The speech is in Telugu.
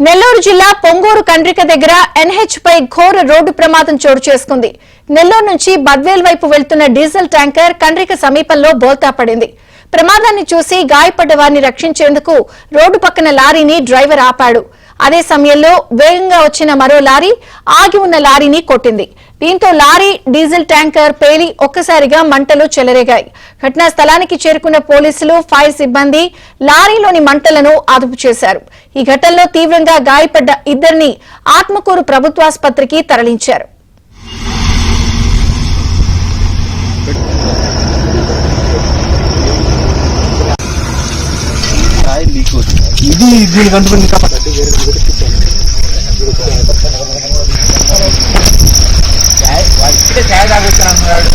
నెల్లూరు జిల్లా పొంగూరు కండ్రిక దగ్గర ఎన్హెచ్ పై ఘోర రోడ్డు ప్రమాదం చోటు చేసుకుంది. నెల్లూరు నుంచి బద్వేల్ వైపు వెళ్తున్న డీజిల్ ట్యాంకర్ కండ్రిక సమీపంలో బోల్తా పడింది. ప్రమాదాన్ని చూసి గాయపడ్డ వారిని రక్షించేందుకు రోడ్డు పక్కన లారీని డ్రైవర్ ఆపాడు. అదే సమయంలో వేగంగా వచ్చిన మరో లారీ ఆగి ఉన్న లారీని కొట్టింది. దీంతో లారీ డీజిల్ ట్యాంకర్ పేలి ఒక్కసారిగా మంటలు చెలరేగాయి. ఘటనా స్థలానికి చేరుకున్న పోలీసులు, ఫైర్ సిబ్బంది లారీలోని మంటలను అదుపు చేశారు. ఈ ఘటనలో తీవ్రంగా గాయపడ్డ ఇద్దరిని ఆత్మకూరు ప్రభుత్వాసుపత్రికి తరలించారు. ఇది దీనికంటూ ఛాయ్ తాగొచ్చాను అన్నాడు.